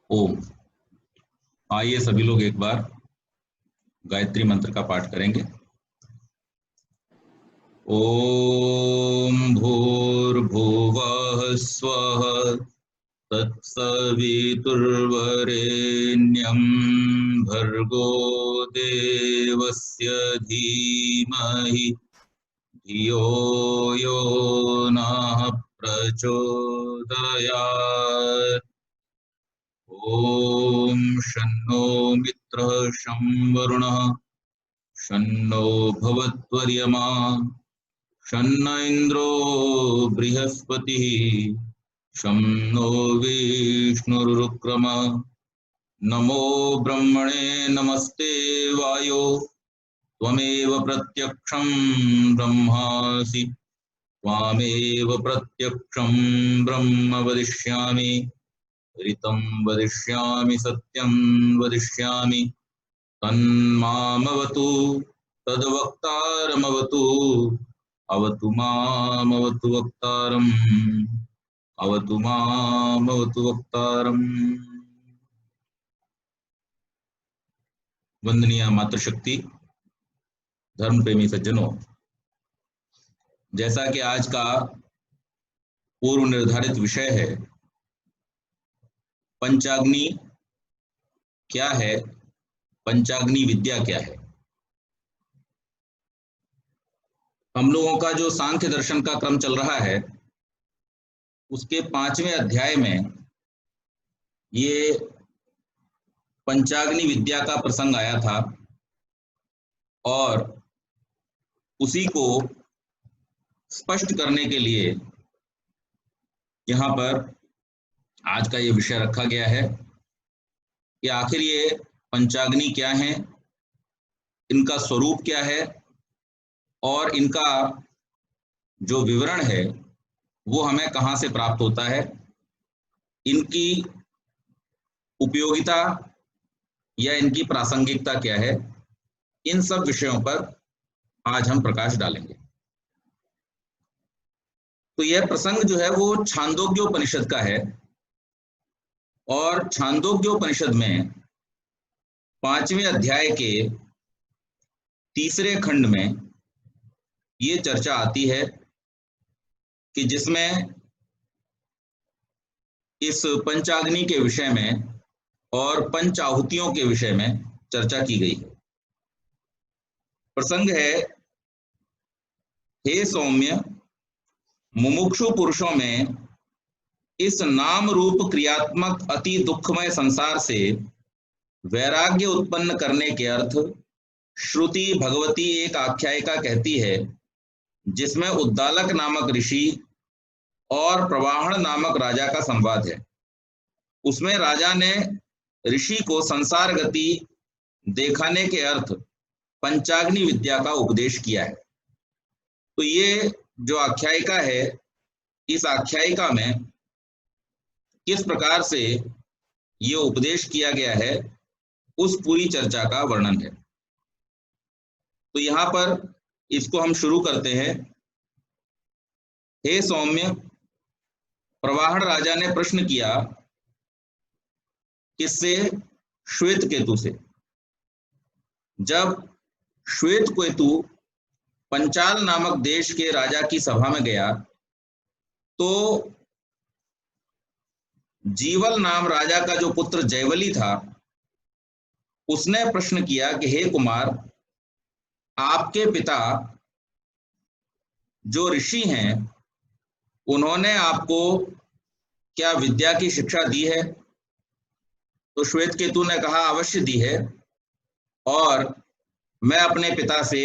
ओम। आइए सभी लोग एक बार गायत्री मंत्र का पाठ करेंगे। ओम भूर्भुवः स्वः तत्सवितुर्वरेण्यं भर्गो देवस्य धीमहि धियो यो नः प्रचोदयात्। ॐ शन्नो मित्रः शं वरुणः शन्नो भवत्वर्यमा शन्न इन्द्रो बृहस्पतिः शं नो विष्णुरुक्रमः। नमो ब्रह्मणे नमस्ते वायो त्वमेव प्रत्यक्षं ब्रह्मासि त्वामेव प्रत्यक्षं ब्रह्म वदिष्यामि। ऋतं वदिष्यामि सत्यं वदिष्यामि तन्मामवतु तद्वक्तारमवतु। अवतु मामवतु वक्तारम् अवतु मामवतु वक्तारम्। वंदनीय मातृशक्ति, धर्म प्रेमी सज्जनों, जैसा कि आज का पूर्व निर्धारित विषय है पंचाग्नि क्या है, पंचाग्नि विद्या क्या है। हम लोगों का जो सांख्य दर्शन का क्रम चल रहा है उसके 5वें अध्याय में ये पंचाग्नि विद्या का प्रसंग आया था और उसी को स्पष्ट करने के लिए यहाँ पर आज का ये विषय रखा गया है कि आखिर ये पंचाग्नि क्या है, इनका स्वरूप क्या है और इनका जो विवरण है वो हमें कहाँ से प्राप्त होता है, इनकी उपयोगिता या इनकी प्रासंगिकता क्या है। इन सब विषयों पर आज हम प्रकाश डालेंगे। तो यह प्रसंग जो है वो छांदोग्योपनिषद का है और छांदोग्योपनिषद में 5वें अध्याय के 3रे खंड में ये चर्चा आती है कि जिसमें इस पंचाग्नि के विषय में और पंचाहुतियों के विषय में चर्चा की गई है। प्रसंग है, हे सौम्य, मुमुक्षु पुरुषों में इस नाम रूप क्रियात्मक अति दुखमय संसार से वैराग्य उत्पन्न करने के अर्थ श्रुति भगवती एक आख्यायिका कहती है जिसमें उद्दालक नामक ऋषि और प्रवाहण नामक राजा का संवाद है। उसमें राजा ने ऋषि को संसार गति देखाने के अर्थ पंचाग्नि विद्या का उपदेश किया है। तो ये जो आख्यायिका है, इस आख्यायिका में किस प्रकार से ये उपदेश किया गया है उस पूरी चर्चा का वर्णन है। तो यहाँ पर इसको हम शुरू करते हैं। हे सौम्य, प्रवाहण राजा ने प्रश्न किया, किससे? श्वेत केतु से। जब श्वेत केतु पंचाल नामक देश के राजा की सभा में गया तो जीवल नाम राजा का जो पुत्र जयवली था उसने प्रश्न किया कि हे कुमार, आपके पिता जो ऋषि हैं उन्होंने आपको क्या विद्या की शिक्षा दी है? तो श्वेत केतु ने कहा, अवश्य दी है और मैं अपने पिता से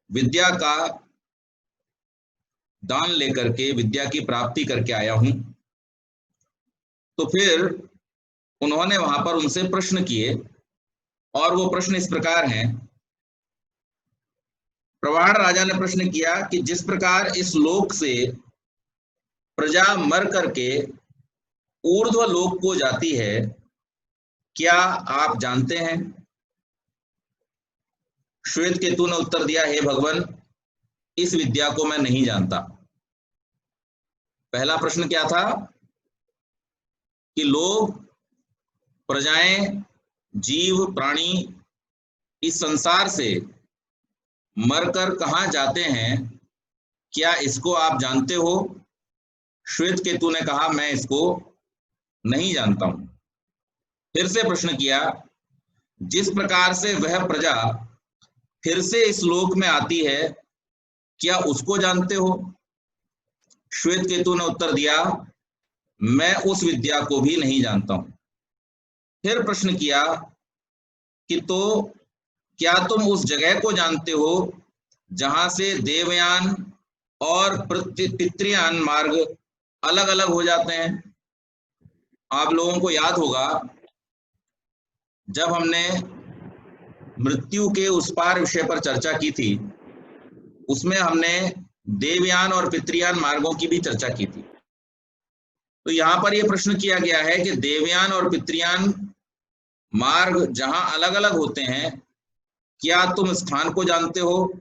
विद्या का दान लेकर के विद्या की प्राप्ति करके आया हूं। तो फिर उन्होंने वहां पर उनसे प्रश्न किए और वो प्रश्न इस प्रकार हैं। प्रवाहण राजा ने प्रश्न किया कि जिस प्रकार इस लोक से प्रजा मर करके ऊर्ध्व लोक को जाती है, क्या आप जानते हैं? श्वेत केतु ने उत्तर दिया, हे भगवान, इस विद्या को मैं नहीं जानता। पहला प्रश्न क्या था कि लोग प्रजाएं, जीव, प्राणी इस संसार से मरकर कहाँ जाते हैं, क्या इसको आप जानते हो? श्वेत केतु ने कहा, मैं इसको नहीं जानता हूं। फिर से प्रश्न किया, जिस प्रकार से वह प्रजा फिर से इस लोक में आती है, क्या उसको जानते हो? श्वेत केतु ने उत्तर दिया, मैं उस विद्या को भी नहीं जानता हूं। फिर प्रश्न किया कि तो क्या तुम उस जगह को जानते हो जहां से देवयान और पितृयान मार्ग अलग अलग हो जाते हैं? आप लोगों को याद होगा, जब हमने मृत्यु के उस पार विषय पर चर्चा की थी, उसमें हमने देवयान और पितृयान मार्गों की भी चर्चा की थी। तो यहां पर यह प्रश्न किया गया है कि देवयान और पितृयान मार्ग जहां अलग अलग होते हैं, क्या तुम स्थान को जानते हो?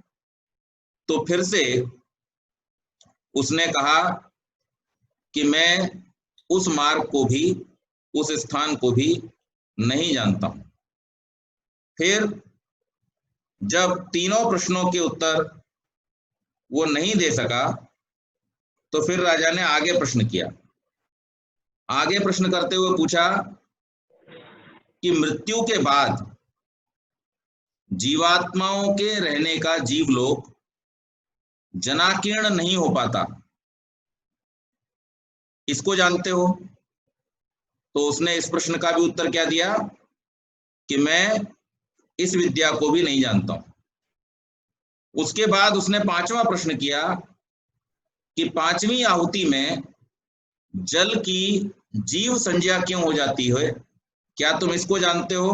तो फिर से उसने कहा कि मैं उस मार्ग को भी, उस स्थान को भी नहीं जानता हूं। फिर जब तीनों प्रश्नों के उत्तर वो नहीं दे सका, तो फिर राजा ने आगे प्रश्न किया। आगे प्रश्न करते हुए पूछा कि मृत्यु के बाद जीवात्माओं के रहने का जीवलोक जनाकीर्ण नहीं हो पाता, इसको जानते हो? तो उसने इस प्रश्न का भी उत्तर क्या दिया कि मैं इस विद्या को भी नहीं जानता हूं। उसके बाद उसने पांचवा प्रश्न किया कि पांचवी आहुति में जल की जीव संज्ञा क्यों हो जाती है, क्या तुम इसको जानते हो?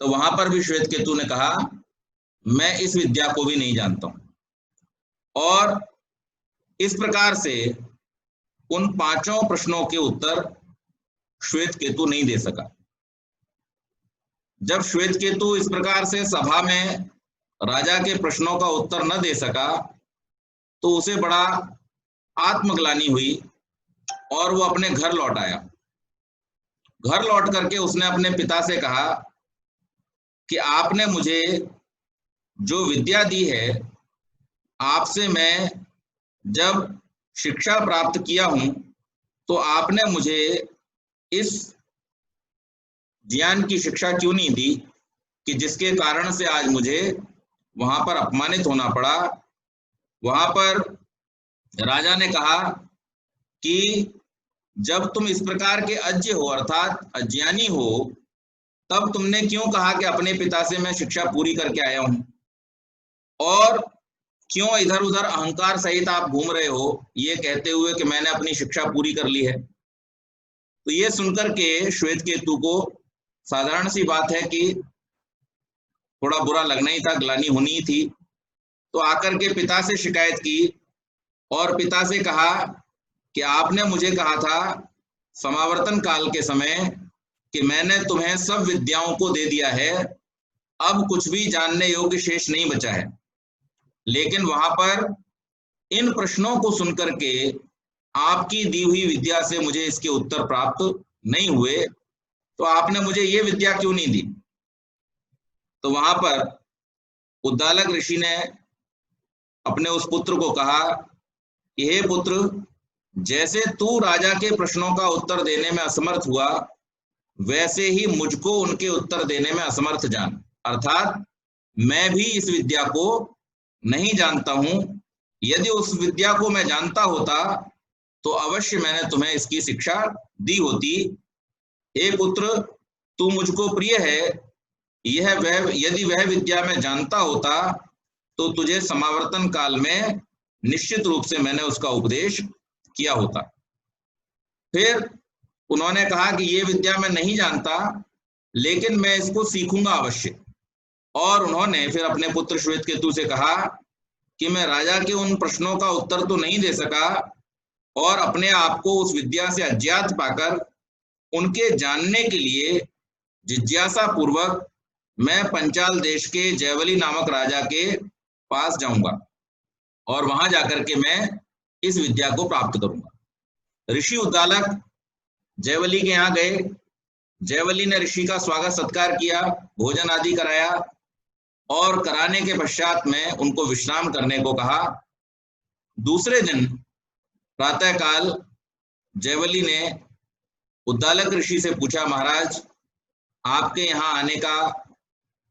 तो वहां पर भी श्वेत केतु ने कहा, मैं इस विद्या को भी नहीं जानता हूं। और इस प्रकार से उन पांचों प्रश्नों के उत्तर श्वेत केतु नहीं दे सका। जब श्वेत केतु इस प्रकार से सभा में राजा के प्रश्नों का उत्तर न दे सका, तो उसे बड़ा आत्मग्लानि हुई और वो अपने घर लौट आया। घर लौट करके उसने अपने पिता से कहा कि आपने मुझे जो विद्या दी है, आपसे मैं जब शिक्षा प्राप्त किया हूं, तो आपने मुझे इस ज्ञान की शिक्षा क्यों नहीं दी कि जिसके कारण से आज मुझे वहां पर अपमानित होना पड़ा। वहां पर राजा ने कहा कि जब तुम इस प्रकार के अज्ञ हो, अर्थात अज्ञानी हो, तब तुमने क्यों कहा कि अपने पिता से मैं शिक्षा पूरी करके आया हूं, और क्यों इधर उधर अहंकार सहित आप घूम रहे हो ये कहते हुए कि मैंने अपनी शिक्षा पूरी कर ली है। तो ये सुनकर के श्वेत केतु को साधारण सी बात है कि थोड़ा बुरा लगना ही था, ग्लानि होनी ही थी। तो आकर के पिता से शिकायत की और पिता से कहा कि आपने मुझे कहा था समावर्तन काल के समय कि मैंने तुम्हें सब विद्याओं को दे दिया है, अब कुछ भी जानने योग्य शेष नहीं बचा है। लेकिन वहां पर इन प्रश्नों को सुनकर के आपकी दी हुई विद्या से मुझे इसके उत्तर प्राप्त नहीं हुए, तो आपने मुझे ये विद्या क्यों नहीं दी? तो वहां पर उद्दालक ऋषि ने अपने उस पुत्र को कहा कि हे पुत्र, जैसे तू राजा के प्रश्नों का उत्तर देने में असमर्थ हुआ, वैसे ही मुझको उनके उत्तर देने में असमर्थ जान। अर्थात मैं भी इस विद्या को नहीं जानता हूं। यदि उस विद्या को मैं जानता होता तो अवश्य मैंने तुम्हें इसकी शिक्षा दी होती। हे पुत्र, तू मुझको प्रिय है, यदि वह विद्या मैं जानता होता तो तुझे समावर्तन काल में निश्चित रूप से मैंने उसका उपदेश किया होता। फिर उन्होंने कहा कि ये विद्या मैं नहीं जानता, लेकिन मैं इसको सीखूंगा अवश्य। और उन्होंने फिर अपने पुत्र श्वेत केतु से कहा कि मैं राजा के उन प्रश्नों का उत्तर तो नहीं दे सका, और अपने आप को उस विद्या से अज्ञात पाकर उनके जानने के लिए जिज्ञासा पूर्वक मैं पंचाल देश के जयवली नामक राजा के पास जाऊंगा और वहां जाकर के मैं इस विद्या को प्राप्त करूंगा। ऋषि उद्दालक जयवली के यहाँ गए। जयवली ने ऋषि का स्वागत सत्कार किया, भोजन आदि कराया और कराने के पश्चात में उनको विश्राम करने को कहा। दूसरे दिन प्रातःकाल जयवली ने उद्दालक ऋषि से पूछा, महाराज, आपके यहाँ आने का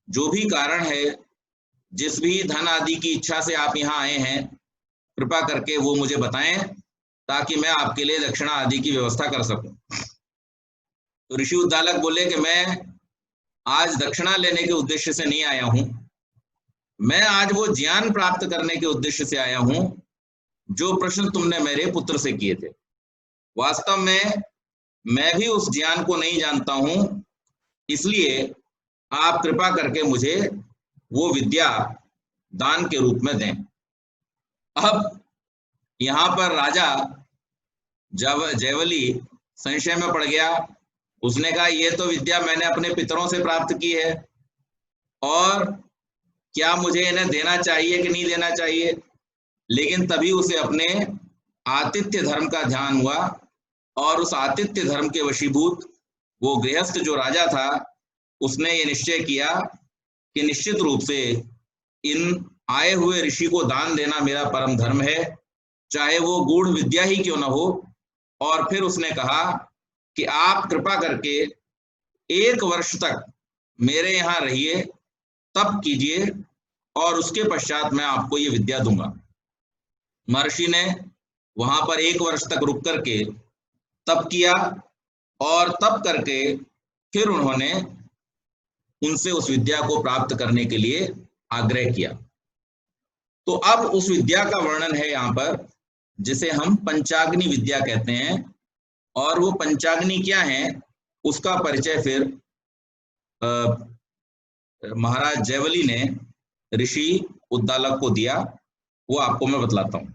जो भी कारण है, जिस भी धन आदि की इच्छा से आप यहाँ आए हैं, कृपा करके वो मुझे बताएं ताकि मैं आपके लिए दक्षिणा आदि की व्यवस्था कर सकूं। तो ऋषि उद्दालक बोले कि मैं आज दक्षिणा लेने के उद्देश्य से नहीं आया हूं, मैं आज वो ज्ञान प्राप्त करने के उद्देश्य से आया हूं जो प्रश्न तुमने मेरे पुत्र से किए थे। वास्तव में मैं भी उस ज्ञान को नहीं जानता हूं, इसलिए आप कृपा करके मुझे वो विद्या दान के रूप में दें। अब यहाँ पर राजा जब जयवली संशय में पड़ गया। उसने कहा, ये तो विद्या मैंने अपने पितरों से प्राप्त की है और क्या मुझे इन्हें देना चाहिए कि नहीं देना चाहिए। लेकिन तभी उसे अपने आतिथ्य धर्म का ध्यान हुआ और उस आतिथ्य धर्म के वशीभूत वो गृहस्थ जो राजा था, उसने ये निश्चय किया कि निश्चित रूप से इन आए हुए ऋषि को दान देना मेरा परम धर्म है, चाहे वो गूढ़ विद्या ही क्यों न हो। और फिर उसने कहा कि आप कृपा करके 1 वर्ष तक मेरे यहाँ रहिए, तप कीजिए और उसके पश्चात मैं आपको ये विद्या दूंगा। महर्षि ने वहां पर 1 वर्ष तक रुक करके तप किया और तप करके फिर उन्होंने उनसे उस विद्या को प्राप्त करने के लिए आग्रह किया। तो अब उस विद्या का वर्णन है यहाँ पर, जिसे हम पंचाग्नि विद्या कहते हैं। और वो पंचाग्नि क्या है, उसका परिचय फिर महाराज जयवली ने ऋषि उद्दालक को दिया, वो आपको मैं बतलाता हूं।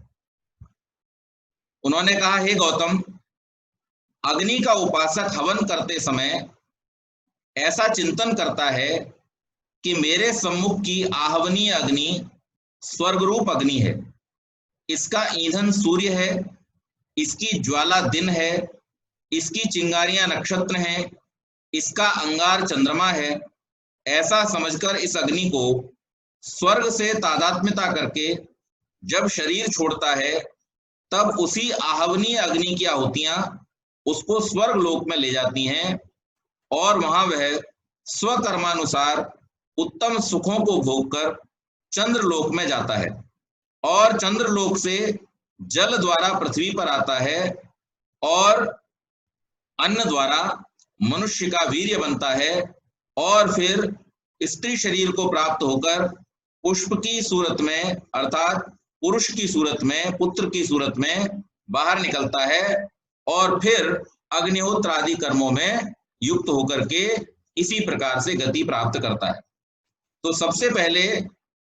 उन्होंने कहा, हे गौतम, अग्नि का उपासक हवन करते समय ऐसा चिंतन करता है कि मेरे सम्मुख की आहवनीय अग्नि स्वर्ग रूप अग्नि है, इसका ईंधन सूर्य है, इसकी ज्वाला दिन है, इसकी चिंगारियां नक्षत्र हैं, इसका अंगार चंद्रमा है। ऐसा समझकर इस अग्नि को स्वर्ग से तादात्म्यता करके जब शरीर छोड़ता है, तब उसी आहवनीय अग्नि की आहुतियां उसको स्वर्ग लोक में ले जाती हैं और वहां वह स्वकर्मानुसार उत्तम सुखों को भोगकर चंद्रलोक में जाता है और चंद्रलोक से जल द्वारा पृथ्वी पर आता है और अन्न द्वारा मनुष्य का वीर्य बनता है और फिर स्त्री शरीर को प्राप्त होकर पुष्प की सूरत में, अर्थात पुरुष की सूरत में, पुत्र की सूरत में बाहर निकलता है और फिर अग्निहोत्र आदि कर्मों में युक्त होकर के इसी प्रकार से गति प्राप्त करता है। तो सबसे पहले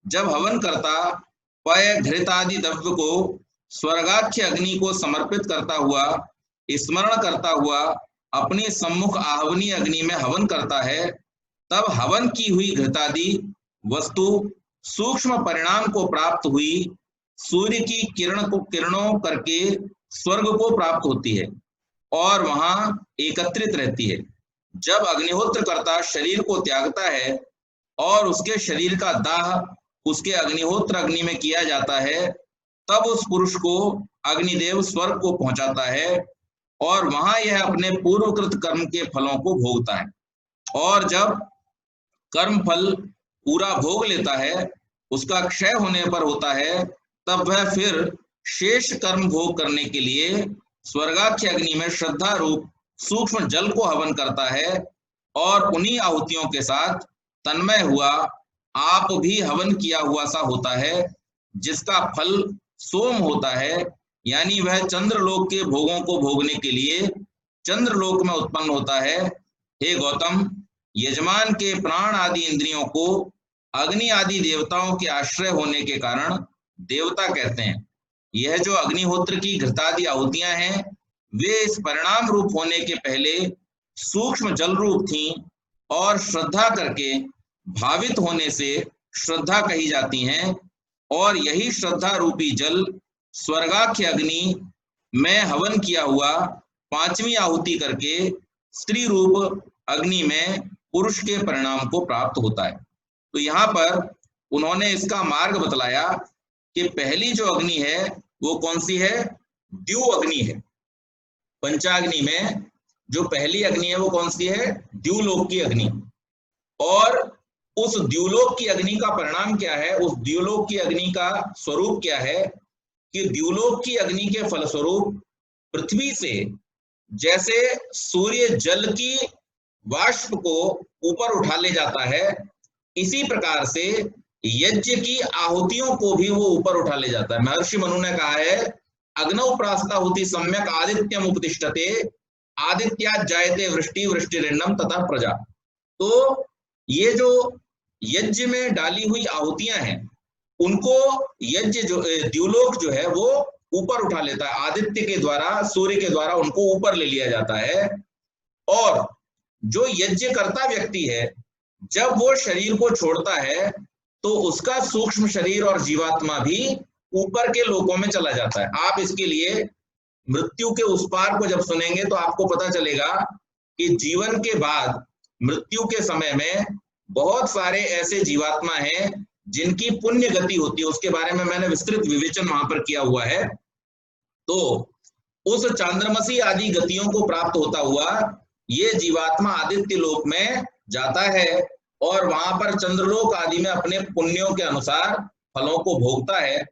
जब हवन करता पय घृत आदि द्रव्य को स्वर्गाख्य अग्नि को समर्पित करता हुआ, स्मरण करता हुआ अपनी सम्मुख आहवनीय अग्नि में हवन करता है, तब हवन की हुई घृतादि वस्तु सूक्ष्म परिणाम को प्राप्त हुई सूर्य की किरणों करके स्वर्ग को प्राप्त होती है और वहां एकत्रित रहती है। जब अग्निहोत्र करता शरीर को त्यागता है और उसके शरीर का दाह उसके अग्निहोत्र अग्नि में किया जाता है, तब उस पुरुष को अग्निदेव स्वर्ग को पहुंचाता है और वहां यह अपने पूर्वकृत कर्म के फलों को भोगता है। और जब कर्म फल पूरा भोग लेता है, उसका क्षय होने पर होता है, तब वह फिर शेष कर्म भोग करने के लिए स्वर्गाख्य अग्नि में श्रद्धा रूप सूक्ष्म जल को हवन करता है और उन्हीं आहुतियों के साथ तन्मय हुआ आप भी हवन किया हुआ सा होता है, जिसका फल सोम होता है, यानी वह चंद्रलोक के भोगों को भोगने के लिए चंद्रलोक में उत्पन्न होता है। हे गौतम, यजमान के प्राण आदि इंद्रियों को अग्नि आदि देवताओं के आश्रय होने के कारण देवता कहते हैं। यह जो अग्निहोत्र की घृतादि आहुतियां हैं, वे इस परिणाम रूप होने के पहले सूक्ष्म जल रूप थीं और श्रद्धा करके भावित होने से श्रद्धा कही जाती हैं और यही श्रद्धा रूपी जल स्वर्गाख्य अग्नि में हवन किया हुआ 5वीं आहुति करके स्त्री रूप अग्नि में पुरुष के परिणाम को प्राप्त होता है। तो यहाँ पर उन्होंने इसका मार्ग बतलाया कि पहली जो अग्नि है वो कौन सी है? द्यू अग्नि है। पंचाग्नि में जो पहली अग्नि है वो कौन सी है? द्यूलोक की अग्नि। और उस द्यूलोक की अग्नि का परिणाम क्या है? उस द्यूलोक की अग्नि का स्वरूप क्या है कि द्यूलोक की अग्नि के फलस्वरूप पृथ्वी से जैसे सूर्य जल की वाष्प को ऊपर उठा ले जाता है, इसी प्रकार से यज्ञ की आहुतियों को भी वो ऊपर उठा ले जाता है। महर्षि मनु ने कहा है, अग्नौ प्रास्ताहुति सम्यक आदित्यम उपतिष्ठते, आदित्या जायते वृष्टि वृष्टिरिंडम तथा प्रजा। तो ये जो यज्ञ में डाली हुई आहुतियां हैं उनको यज्ञ जो द्यूलोक जो है वो ऊपर उठा लेता है, आदित्य के द्वारा, सूर्य के द्वारा उनको ऊपर ले लिया जाता है। और जो यज्ञ करता व्यक्ति है जब वो शरीर को छोड़ता है तो उसका सूक्ष्म शरीर और जीवात्मा भी ऊपर के लोकों में चला जाता है। आप इसके लिए मृत्यु के उस पार को जब सुनेंगे तो आपको पता चलेगा कि जीवन के बाद मृत्यु के समय में बहुत सारे ऐसे जीवात्मा हैं जिनकी पुण्य गति होती है, उसके बारे में मैंने विस्तृत विवेचन वहां पर किया हुआ है। तो उस चांद्रमसी आदि गतियों को प्राप्त होता हुआ ये जीवात्मा आदित्य लोक में जाता है और वहां पर चंद्रलोक आदि में अपने पुण्यों के अनुसार फलों को भोगता है।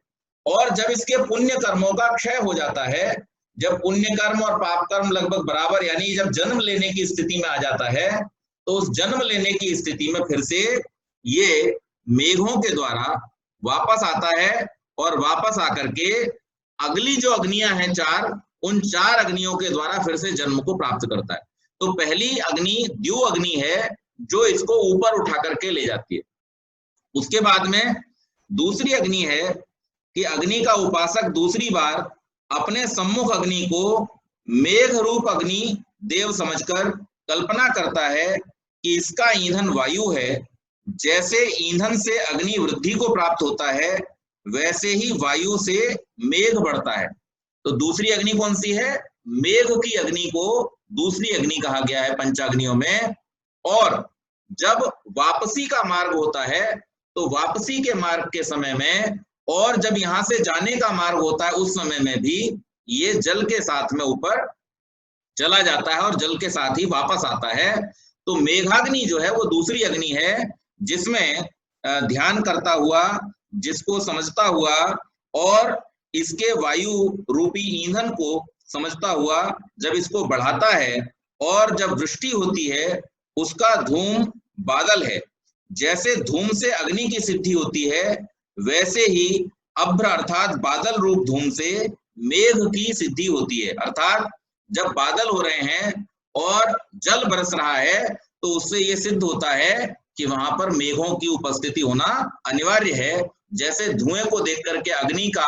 और जब इसके पुण्य कर्मों का क्षय हो जाता है, जब पुण्य कर्म और पाप कर्म लगभग बराबर, यानी जब जन्म लेने की स्थिति में आ जाता है, तो उस जन्म लेने की स्थिति में फिर से ये मेघों के द्वारा वापस आता है और वापस आकर के अगली जो अग्नियां हैं 4, उन 4 अग्नियों के द्वारा फिर से जन्म को प्राप्त करता है। तो पहली अग्नि द्यू अग्नि है जो इसको ऊपर उठा करके ले जाती है। उसके बाद में दूसरी अग्नि है कि अग्नि का उपासक दूसरी बार अपने सम्मुख अग्नि को मेघ रूप अग्नि देव समझकर कल्पना करता है कि इसका ईंधन वायु है। जैसे ईंधन से अग्नि वृद्धि को प्राप्त होता है वैसे ही वायु से मेघ बढ़ता है। तो दूसरी अग्नि कौन सी है? मेघ की अग्नि को दूसरी अग्नि कहा गया है पंचाग्नियों में। और जब वापसी का मार्ग होता है तो वापसी के मार्ग के समय में और जब यहां से जाने का मार्ग होता है उस समय में भी ये जल के साथ में ऊपर चला जाता है और जल के साथ ही वापस आता है। तो मेघाग्नि जो है वो दूसरी अग्नि है जिसमें ध्यान करता हुआ, जिसको समझता हुआ और इसके वायु रूपी ईंधन को समझता हुआ जब इसको बढ़ाता है और जब वृष्टि होती है, उसका धूम बादल है। जैसे धूम से अग्नि की सिद्धि होती है वैसे ही अभ्र अर्थात बादल रूप धूम से मेघ की सिद्धि होती है। अर्थात जब बादल हो रहे हैं और जल बरस रहा है तो उससे ये सिद्ध होता है कि वहां पर मेघों की उपस्थिति होना अनिवार्य है। जैसे धुएं को देख करके अग्नि का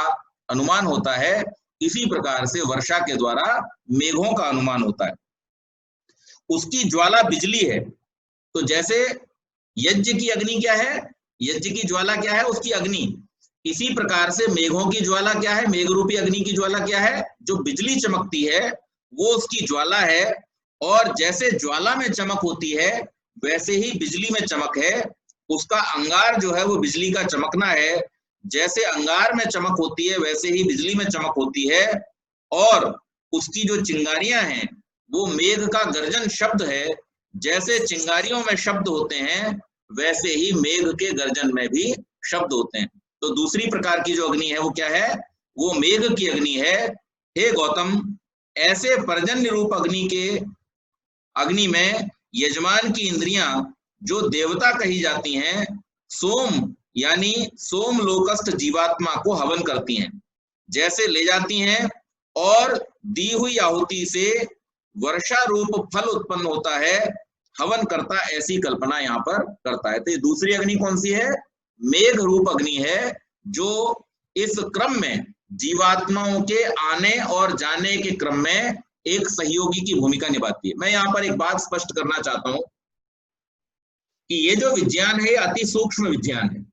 अनुमान होता है, इसी प्रकार से वर्षा के द्वारा मेघों का अनुमान होता है। उसकी ज्वाला बिजली है। तो जैसे यज्ञ की अग्नि क्या है? यज्ञ की ज्वाला क्या है? उसकी अग्नि। इसी प्रकार से मेघों की ज्वाला क्या है? मेघ रूपी अग्नि की ज्वाला क्या है? जो बिजली चमकती है वो उसकी ज्वाला है। और जैसे ज्वाला में चमक होती है वैसे ही बिजली में चमक है। उसका अंगार जो है वो बिजली का चमकना है। जैसे अंगार में चमक होती है वैसे ही बिजली में चमक होती है। और उसकी जो चिंगारियां हैं वो मेघ का गर्जन शब्द है। जैसे चिंगारियों में शब्द होते हैं वैसे ही मेघ के गर्जन में भी शब्द होते हैं। तो दूसरी प्रकार की जो अग्नि है वो क्या है? वो मेघ की अग्नि है। हे गौतम, ऐसे पर्जन्य रूप अग्नि में यजमान की इंद्रियां जो देवता कही जाती हैं, सोम यानी सोमलोकस्थ जीवात्मा को हवन करती हैं, जैसे ले जाती हैं और दी हुई आहुति से वर्षा रूप फल उत्पन्न होता है, हवन करता ऐसी कल्पना यहाँ पर करता है। तो ये दूसरी अग्नि कौन सी है? मेघ रूप अग्नि है जो इस क्रम में जीवात्माओं के आने और जाने के क्रम में एक सहयोगी की भूमिका निभाती है। मैं यहाँ पर एक बात स्पष्ट करना चाहता हूं कि ये जो विज्ञान है अति सूक्ष्म विज्ञान है।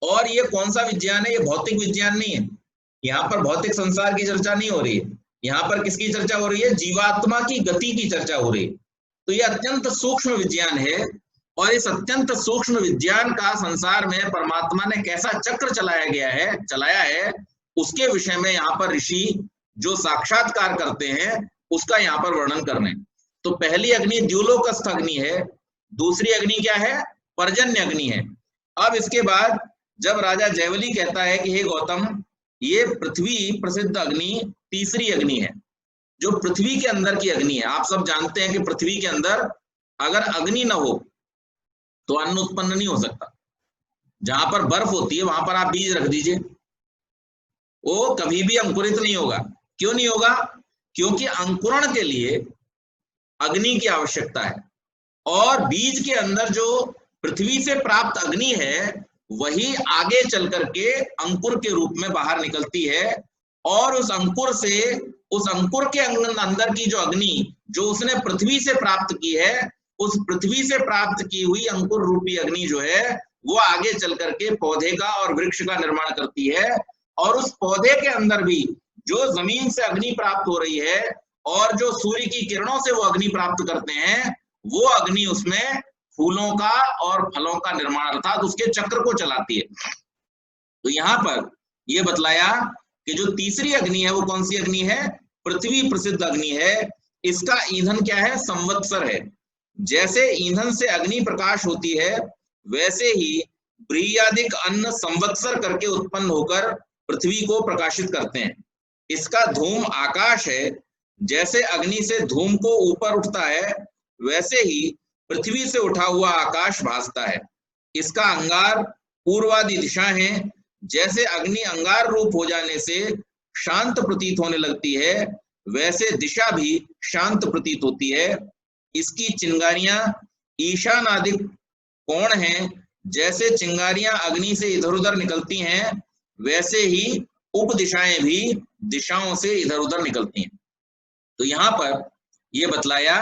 और ये कौन सा विज्ञान है? ये भौतिक विज्ञान नहीं है। यहाँ पर भौतिक संसार की चर्चा नहीं हो रही है। यहाँ पर किसकी चर्चा हो रही है? जीवात्मा की गति की चर्चा हो रही है। तो ये अत्यंत सूक्ष्म विज्ञान है, और इस अत्यंत सूक्ष्म विज्ञान का संसार में परमात्मा ने कैसा चक्र चलाया है, उसके विषय में यहाँ पर ऋषि जो साक्षात्कार करते हैं उसका यहाँ पर वर्णन कर रहे हैं। तो पहली अग्नि द्युलोकस्थ अग्नि है, दूसरी अग्नि क्या है? पर्जन्य अग्नि है। अब इसके बाद जब राजा जयवली कहता है कि हे गौतम, ये पृथ्वी प्रसिद्ध अग्नि तीसरी अग्नि है, जो पृथ्वी के अंदर की अग्नि है। आप सब जानते हैं कि पृथ्वी के अंदर अगर अग्नि न हो तो अन्न उत्पन्न नहीं हो सकता। जहां पर बर्फ होती है वहां पर आप बीज रख दीजिए, वो कभी भी अंकुरित नहीं होगा। क्यों नहीं होगा? क्योंकि अंकुरण के लिए अग्नि की आवश्यकता है, और बीज के अंदर जो पृथ्वी से प्राप्त अग्नि है वही आगे चल करके अंकुर के रूप में बाहर निकलती है, और उस अंकुर के अंदर की जो अग्नि जो उसने पृथ्वी से प्राप्त की है, उस पृथ्वी से प्राप्त की हुई अंकुर रूपी अग्नि जो है वो आगे चल करके पौधे का और वृक्ष का निर्माण करती है। और उस पौधे के अंदर भी जो जमीन से अग्नि प्राप्त हो रही है और जो सूर्य की किरणों से वो अग्नि प्राप्त करते हैं, वो अग्नि उसमें फूलों का और फलों का निर्माण अर्थात उसके चक्र को चलाती है। तो यहाँ पर ये बतलाया कि जो तीसरी अग्नि है वो कौन सी अग्नि है? पृथ्वी प्रसिद्ध अग्नि है। इसका ईंधन क्या है? संवत्सर है। जैसे ईंधन से अग्नि प्रकाश होती है, वैसे ही ब्रीयादिक अन्न संवत्सर करके उत्पन्न होकर पृथ्वी को प्रकाशित करते हैं। इसका धूम आकाश है। जैसे अग्नि से धूम को ऊपर उठता है, वैसे ही पृथ्वी से उठा हुआ आकाश भासता है। इसका अंगार पूर्वादि दिशा है। जैसे अग्नि अंगार रूप हो जाने से शांत प्रतीत होने लगती है, वैसे दिशा भी शांत प्रतीत होती है। इसकी चिंगारियां ईशानादिक कोण हैं। जैसे चिंगारियां अग्नि से इधर उधर निकलती हैं, वैसे ही उपदिशाएं भी दिशाओं से इधर उधर निकलती हैं। तो यहाँ पर ये बतलाया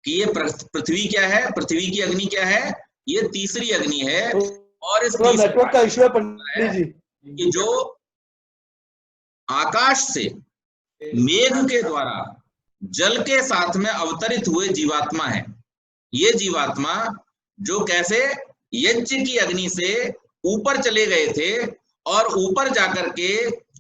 कि ये पृथ्वी क्या है? पृथ्वी की अग्नि क्या है? ये तीसरी अग्नि है। और इस नेटवर्क का इश्यू है पंडित जी कि जो आकाश से मेघ के द्वारा जल के साथ में अवतरित हुए जीवात्मा है। ये जीवात्मा जो कैसे यज्ञ की अग्नि से ऊपर चले गए थे और ऊपर जाकर के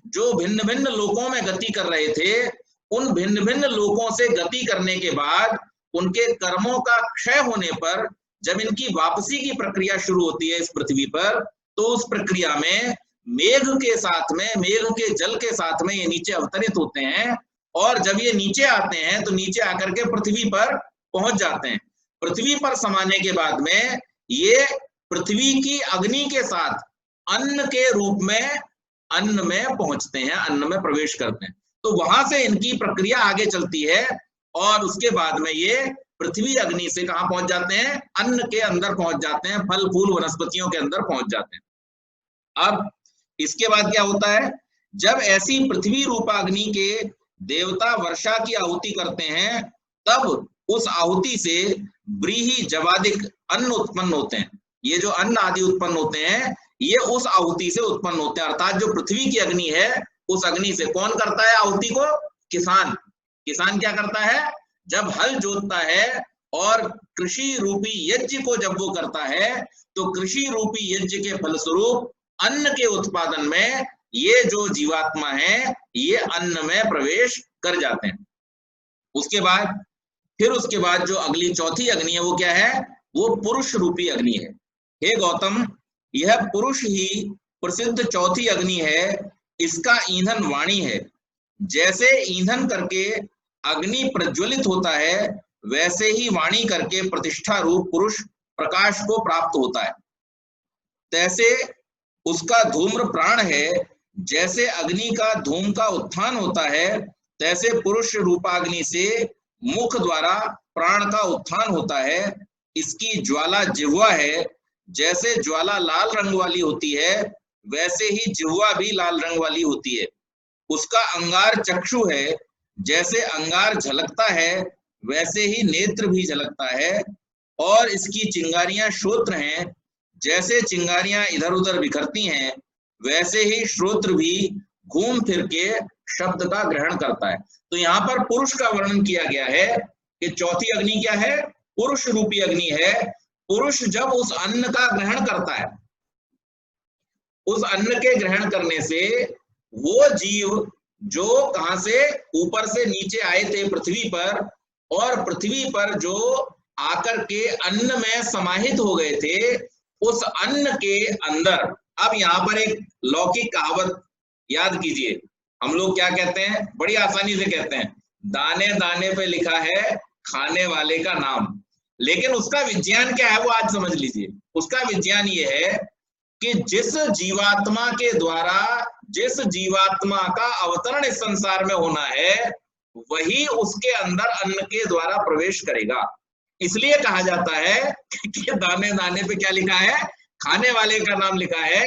जो भिन्न भिन्न लोकों में गति कर रहे थे, उन भिन्न भिन्न लोकों से गति करने के बाद उनके कर्मों का क्षय होने पर जब इनकी वापसी की प्रक्रिया शुरू होती है इस पृथ्वी पर, तो उस प्रक्रिया में मेघ के साथ में, मेघ के जल के साथ में ये नीचे अवतरित होते हैं। और जब ये नीचे आते हैं तो नीचे आकर के पृथ्वी पर पहुंच जाते हैं। पृथ्वी पर समाने के बाद में ये पृथ्वी की अग्नि के साथ अन्न के रूप में अन्न में पहुंचते हैं, अन्न में प्रवेश करते हैं। तो वहां से इनकी प्रक्रिया आगे चलती है, और उसके बाद में ये पृथ्वी अग्नि से कहां पहुंच जाते हैं? अन्न के अंदर पहुंच जाते हैं, फल फूल वनस्पतियों के अंदर पहुंच जाते हैं। अब इसके बाद क्या होता है? जब ऐसी पृथ्वी रूपाग्नि के देवता वर्षा की आहुति करते हैं, तब उस आहुति से व्रीहि जवादिक अन्न उत्पन्न होते हैं। ये जो अन्न आदि उत्पन्न होते हैं, ये उस आहुति से उत्पन्न होते हैं। अर्थात जो पृथ्वी की अग्नि है, उस अग्नि से कौन करता है आहुति को? किसान। किसान क्या करता है? जब हल जोतता है और कृषि रूपी यज्ञ को जब वो करता है, तो कृषि रूपी यज्ञ के फलस्वरूप अन्न के उत्पादन में ये जो जीवात्मा है, ये अन्न में प्रवेश कर जाते हैं। उसके बाद जो अगली चौथी अग्नि है वो क्या है? वो पुरुष रूपी अग्नि है। हे गौतम, यह पुरुष ही प्रसिद्ध चौथी अग्नि है। इसका ईंधन वाणी है। जैसे ईंधन करके अग्नि प्रज्वलित होता है, वैसे ही वाणी करके प्रतिष्ठा रूप पुरुष प्रकाश को प्राप्त होता है। तैसे उसका धूम्र प्राण है। जैसे अग्नि का धूम का उत्थान होता है, तैसे पुरुष रूपाग्नि से मुख द्वारा प्राण का उत्थान होता है। इसकी ज्वाला जिह्वा है। जैसे ज्वाला लाल रंग वाली होती है, वैसे ही जिह्वा भी लाल रंग वाली होती है। उसका अंगार चक्षु है। जैसे अंगार झलकता है, वैसे ही नेत्र भी झलकता है। और इसकी चिंगारियां श्रोत्र हैं। जैसे चिंगारियां इधर उधर बिखरती हैं, वैसे ही श्रोत्र भी घूम फिर के शब्द का ग्रहण करता है। तो यहाँ पर पुरुष का वर्णन किया गया है कि चौथी अग्नि क्या है, पुरुष रूपी अग्नि है। पुरुष जब उस अन्न का ग्रहण करता है, उस अन्न के ग्रहण करने से वो जीव जो कहां से, ऊपर से नीचे आए थे पृथ्वी पर, और पृथ्वी पर जो आकर के अन्न में समाहित हो गए थे, उस अन्न के अंदर, अब यहाँ पर एक लौकिक कहावत याद कीजिए। हम लोग क्या कहते हैं, बड़ी आसानी से कहते हैं, दाने दाने पे लिखा है खाने वाले का नाम। लेकिन उसका विज्ञान क्या है वो आज समझ लीजिए। उसका विज्ञान ये है कि जिस जीवात्मा के द्वारा, जिस जीवात्मा का अवतरण इस संसार में होना है, वही उसके अंदर अन्न के द्वारा प्रवेश करेगा। इसलिए कहा जाता है कि दाने दाने पे क्या लिखा है, खाने वाले का नाम लिखा है,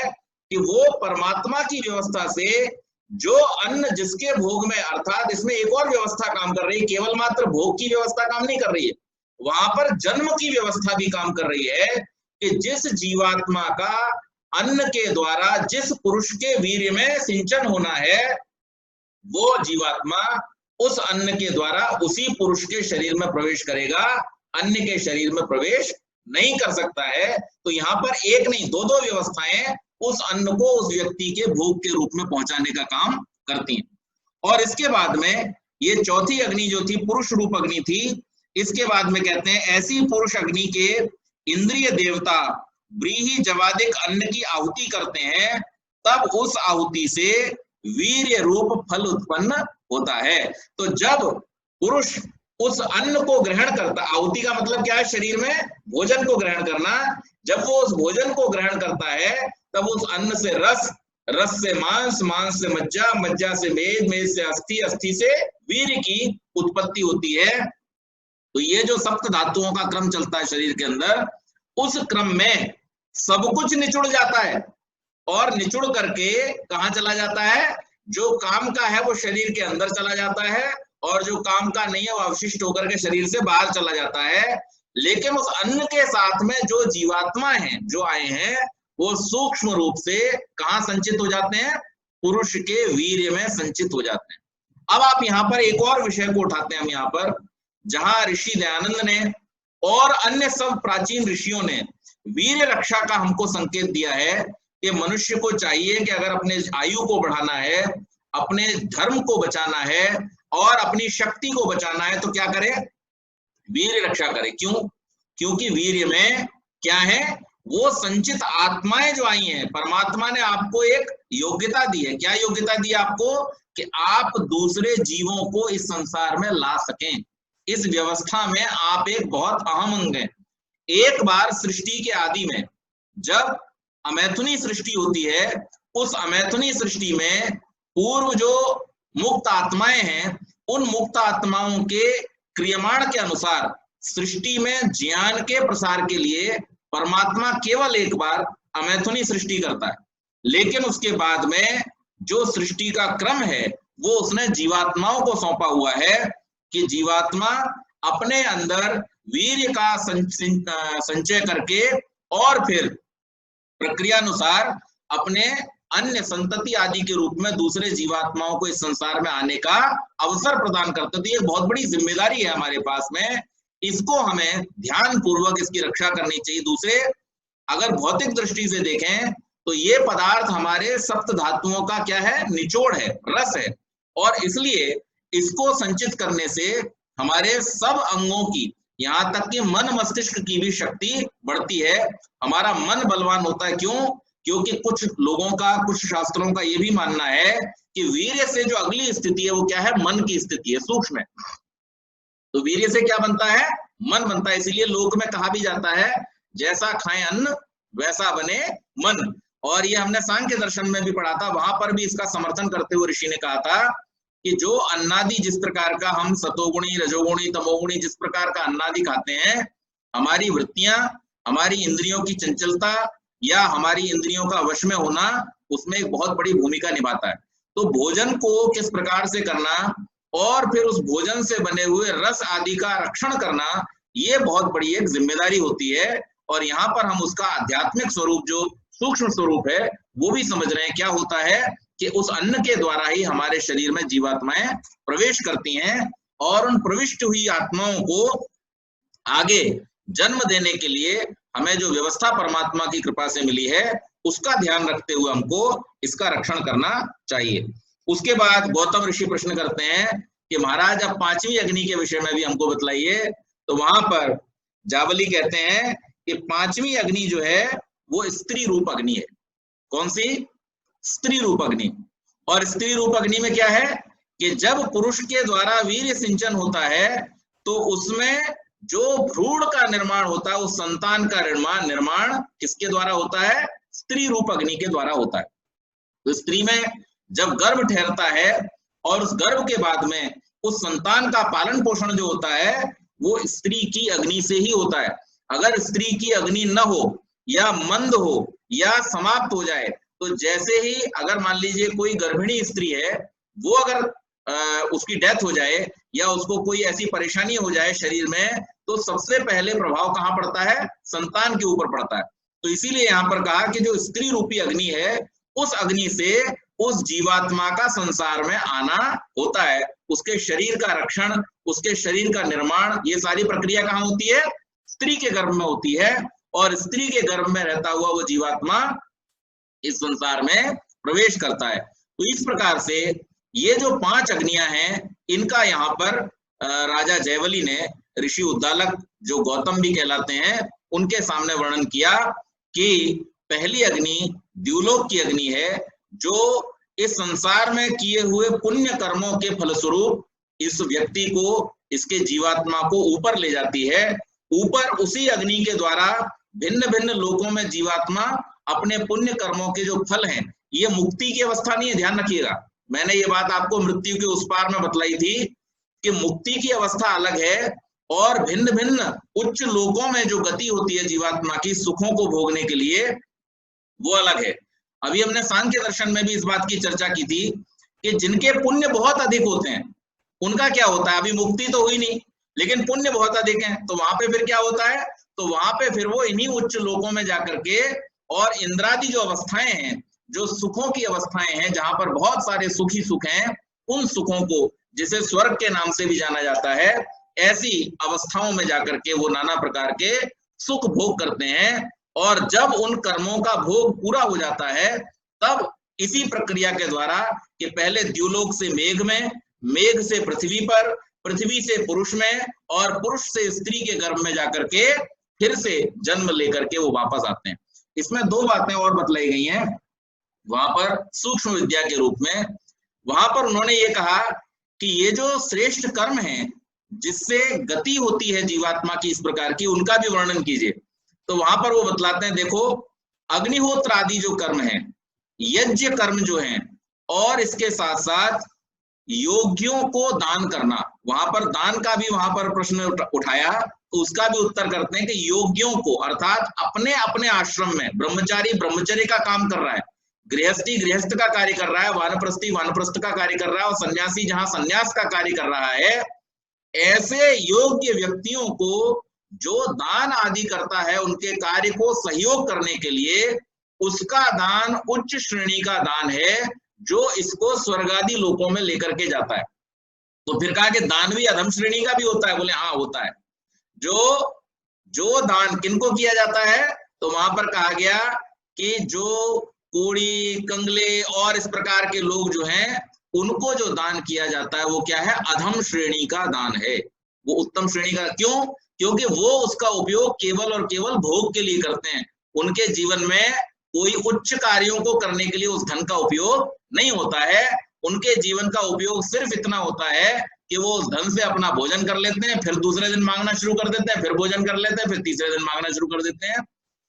कि वो परमात्मा की व्यवस्था से जो अन्न जिसके भोग में, अर्थात इसमें एक और व्यवस्था काम कर रही है, केवल मात्र भोग की व्यवस्था काम नहीं कर रही है, वहां पर जन्म की व्यवस्था भी काम कर रही है। कि जिस जीवात्मा का अन्न के द्वारा जिस पुरुष के वीर्य में सिंचन होना है, वो जीवात्मा उस अन्न के द्वारा उसी पुरुष के शरीर में प्रवेश करेगा, अन्य के शरीर में प्रवेश नहीं कर सकता है। तो यहाँ पर एक नहीं, दो दो व्यवस्थाएं उस अन्न को उस व्यक्ति के भोग के रूप में पहुंचाने का काम करती हैं। और इसके बाद में ये चौथी अग्नि जो थी, पुरुष रूप अग्नि थी, इसके बाद में कहते हैं ऐसी पुरुष अग्नि के इंद्रिय देवता व्रीहि जवादिक अन्न की आहुति करते हैं, तब उस आहुति से वीर्य रूप फल उत्पन्न होता है। तो जब पुरुष उस अन्न को ग्रहण करता, आहुति का मतलब क्या है, शरीर में भोजन को ग्रहण करना, जब वो उस भोजन को ग्रहण करता है, तब उस अन्न से रस, रस से मांस, मांस से मज्जा, मज्जा से मेद, मेद से अस्थि, अस्थि से वीर्य की उत्पत्ति होती है। तो ये जो सप्त धातुओं का क्रम चलता है शरीर के अंदर, उस क्रम में सब कुछ निचुड़ जाता है, और निचुड़ करके कहाँ चला जाता है, जो काम का है वो शरीर के अंदर चला जाता है, और जो काम का नहीं है वो अवशिष्ट होकर के शरीर से बाहर चला जाता है। लेकिन उस अन्न के साथ में जो जीवात्मा है, जो आए हैं, वो सूक्ष्म रूप से कहाँ संचित हो जाते हैं, पुरुष के वीर्य में संचित हो जाते हैं। अब आप यहाँ पर एक और विषय को उठाते हैं हम यहाँ पर, जहां ऋषि दयानंद ने और अन्य सब प्राचीन ऋषियों ने वीर्य रक्षा का हमको संकेत दिया है कि मनुष्य को चाहिए कि अगर अपने आयु को बढ़ाना है, अपने धर्म को बचाना है और अपनी शक्ति को बचाना है, तो क्या करे, वीर्य रक्षा करे। क्यों? क्योंकि वीर्य में क्या है, वो संचित आत्माएं जो आई हैं, परमात्मा ने आपको एक योग्यता दी है। क्या योग्यता दी है आपको? कि आप दूसरे जीवों को इस संसार में ला सकें। इस व्यवस्था में आप एक बहुत अहम अंग हैं। एक बार सृष्टि के आदि में जब अमैथुनी सृष्टि होती है, उस अमैथुनी सृष्टि में पूर्व जो मुक्त आत्माएं हैं, उन मुक्त आत्माओं के क्रियमाण के अनुसार सृष्टि में ज्ञान के प्रसार के लिए परमात्मा केवल एक बार अमैथुनी सृष्टि करता है। लेकिन उसके बाद में जो सृष्टि का क्रम है वो उसने जीवात्माओं को सौंपा हुआ है कि जीवात्मा अपने अंदर वीर्य का संचय करके और फिर प्रक्रियानुसार अपने अन्य संतति आदि के रूप में दूसरे जीवात्माओं को इस संसार में आने का अवसर प्रदान करते। तो ये बहुत बड़ी जिम्मेदारी है हमारे पास में, इसको हमें ध्यान पूर्वक इसकी रक्षा करनी चाहिए। दूसरे, अगर भौतिक दृष्टि से देखें तो ये पदार्थ हमारे सप्त धातुओं का क्या है, निचोड़ है, रस है, और इसलिए इसको संचित करने से हमारे सब अंगों की, यहाँ तक कि मन मस्तिष्क की भी शक्ति बढ़ती है, हमारा मन बलवान होता है। क्यों? क्योंकि कुछ लोगों का, कुछ शास्त्रों का ये भी मानना है कि वीर्य से जो अगली स्थिति है वो क्या है, मन की स्थिति है, सूक्ष्म है। तो वीर्य से क्या बनता है, मन बनता है। इसीलिए लोक में कहा भी जाता है जैसा खाएं अन्न वैसा बने मन। और ये हमने सांख्य दर्शन में भी पढ़ा था, वहां पर भी इसका समर्थन करते हुए ऋषि ने कहा था कि जो अन्नादि, जिस प्रकार का हम सतोगुणी, रजोगुणी, तमोगुणी जिस प्रकार का अन्नादि खाते हैं, हमारी वृत्तियां, हमारी इंद्रियों की चंचलता या हमारी इंद्रियों का वश में होना उसमें एक बहुत बड़ी भूमिका निभाता है। तो भोजन को किस प्रकार से करना और फिर उस भोजन से बने हुए रस आदि का रक्षण करना, ये बहुत बड़ी एक जिम्मेदारी होती है। और यहाँ पर हम उसका आध्यात्मिक स्वरूप, जो सूक्ष्म स्वरूप है, वो भी समझ रहे हैं। क्या होता है कि उस अन्न के द्वारा ही हमारे शरीर में जीवात्माएं प्रवेश करती हैं, और उन प्रविष्ट हुई आत्माओं को आगे जन्म देने के लिए हमें जो व्यवस्था परमात्मा की कृपा से मिली है उसका ध्यान रखते हुए हमको इसका रक्षण करना चाहिए। उसके बाद गौतम ऋषि प्रश्न करते हैं कि महाराज अब पांचवी अग्नि के विषय में भी हमको बतलाइए। तो वहां पर जावली कहते हैं कि पांचवी अग्नि जो है वो स्त्री रूप अग्नि है। कौन सी? स्त्री रूप अग्नि। और स्त्री रूप अग्नि में क्या है कि जब पुरुष के द्वारा वीर्य सिंचन होता है तो उसमें जो भ्रूण का निर्माण होता है, उस संतान का निर्माण किसके द्वारा होता है? स्त्री रूप अग्नि के द्वारा होता है। तो स्त्री में जब गर्भ ठहरता है और उस गर्भ के बाद में उस संतान का पालन पोषण जो होता है वो स्त्री की अग्नि से ही होता है। अगर स्त्री की अग्नि न हो या मंद हो या समाप्त हो जाए, तो जैसे ही अगर मान लीजिए कोई गर्भिणी स्त्री है, वो अगर उसकी डेथ हो जाए या उसको कोई ऐसी परेशानी हो जाए शरीर में, तो सबसे पहले प्रभाव कहाँ पड़ता है? संतान के ऊपर पड़ता है। तो इसीलिए यहाँ पर कहा कि जो स्त्री रूपी अग्नि है, उस अग्नि से उस जीवात्मा का संसार में आना होता है, उसके शरीर का रक्षण, उसके शरीर का निर्माण, ये सारी प्रक्रिया कहाँ होती है? स्त्री के गर्भ में होती है। और स्त्री के गर्भ में रहता हुआ वो जीवात्मा इस संसार में प्रवेश करता है। तो इस प्रकार से ये जो पांच अग्नियां हैं, इनका यहाँ पर राजा जयवली ने ऋषि उद्दालक जो गौतम भी कहलाते हैं उनके सामने वर्णन किया कि पहली अग्नि द्युलोक की अग्नि है, जो इस संसार में किए हुए पुण्य कर्मों के फलस्वरूप इस व्यक्ति को, इसके जीवात्मा को ऊपर ले जाती है। ऊपर उसी अग्नि के द्वारा भिन्न भिन्न लोकों में जीवात्मा अपने पुण्य कर्मों के जो फल हैं, ये मुक्ति की अवस्था नहीं है, ध्यान रखिएगा। मैंने ये बात आपको मृत्यु के उस पार में बतलाई थी कि मुक्ति की अवस्था अलग है और भिन्न भिन्न उच्च लोकों में जो गति होती है जीवात्मा की सुखों को भोगने के लिए, वो अलग है। अभी हमने सांख्य दर्शन में भी इस बात की चर्चा की थी कि जिनके पुण्य बहुत अधिक होते हैं उनका क्या होता है? अभी मुक्ति तो हुई नहीं, लेकिन पुण्य बहुत अधिक है, तो वहां पे फिर क्या होता है? तो वहां पे फिर वो इन्हीं उच्च लोकों में जाकर के और इंद्रादि जो अवस्थाएं हैं, जो सुखों की अवस्थाएं हैं, जहां पर बहुत सारे सुखी सुख हैं, उन सुखों को, जिसे स्वर्ग के नाम से भी जाना जाता है, ऐसी अवस्थाओं में जाकर के वो नाना प्रकार के सुख भोग करते हैं। और जब उन कर्मों का भोग पूरा हो जाता है, तब इसी प्रक्रिया के द्वारा कि पहले द्युलोक से मेघ में, मेघ से पृथ्वी पर, पृथ्वी से पुरुष में, और पुरुष से स्त्री के गर्भ में जाकर के फिर से जन्म लेकर के वो वापस आते हैं। इसमें दो बातें और बतलाई गई हैं वहां पर सूक्ष्म विद्या के रूप में। वहां पर उन्होंने ये कहा कि ये जो श्रेष्ठ कर्म हैं जिससे गति होती है जीवात्मा की इस प्रकार की, उनका भी वर्णन कीजिए। तो वहां पर वो बतलाते हैं, देखो अग्निहोत्र आदि जो कर्म है, यज्ञ कर्म जो है, और इसके साथ साथ योग्यों को दान करना, वहां पर दान का भी वहां पर प्रश्न उठाया, तो उसका भी उत्तर करते हैं कि योग्यों को, अर्थात अपने अपने आश्रम में ब्रह्मचारी ब्रह्मचर्य का काम कर रहा है, गृहस्थी गृहस्थ का कार्य कर रहा है, वानप्रस्थी वानप्रस्थ का कार्य कर रहा है, और सन्यासी जहां सन्यास का कार्य कर रहा है, ऐसे योग्य व्यक्तियों को जो दान आदि करता है, उनके कार्य को सहयोग करने के लिए उसका दान उच्च श्रेणी का दान है, जो इसको स्वर्गादि लोकों में लेकर के जाता है। तो फिर कहा कि दान भी अधम श्रेणी का भी होता है? बोले हाँ होता है। जो दान किनको किया जाता है? तो वहां पर कहा गया कि जो कोड़ी कंगले और इस प्रकार के लोग जो हैं, उनको जो दान किया जाता है वो क्या है? अधम श्रेणी का दान है। वो उत्तम श्रेणी का क्यों? क्योंकि वो उसका उपयोग केवल और केवल भोग के लिए करते हैं। उनके जीवन में कोई उच्च कार्यों को करने के लिए उस धन का उपयोग नहीं होता है। उनके जीवन का उपयोग सिर्फ इतना होता है कि वो उस धन से अपना भोजन कर लेते हैं, फिर दूसरे दिन मांगना शुरू कर देते हैं, फिर भोजन कर लेते हैं, फिर तीसरे दिन मांगना शुरू कर देते हैं।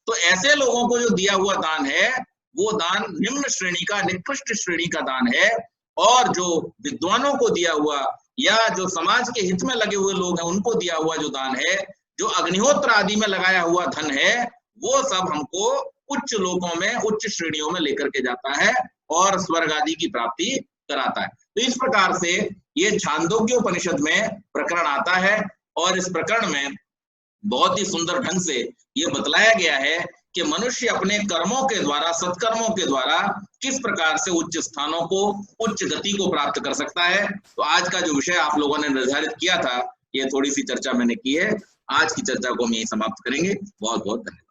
तो ऐसे लोगों को जो दिया हुआ दान है वो दान निम्न श्रेणी का, निकृष्ट श्रेणी का दान है। और जो विद्वानों को दिया हुआ या जो समाज के हित में लगे हुए लोग हैं उनको दिया हुआ जो दान है, जो अग्निहोत्र आदि में लगाया हुआ धन है, वो सब हमको उच्च लोकों में, उच्च श्रेणियों में लेकर के जाता है और स्वर्ग आदि की प्राप्ति कराता है। तो इस प्रकार से ये छांदोग्योपनिषद में प्रकरण आता है और इस प्रकरण में बहुत ही सुंदर ढंग से ये बतलाया गया है कि मनुष्य अपने कर्मों के द्वारा, सत्कर्मों के द्वारा किस प्रकार से उच्च स्थानों को, उच्च गति को प्राप्त कर सकता है। तो आज का जो विषय आप लोगों ने निर्धारित किया था, ये थोड़ी सी चर्चा मैंने की है। आज की चर्चा को हम यहीं समाप्त करेंगे। बहुत बहुत धन्यवाद।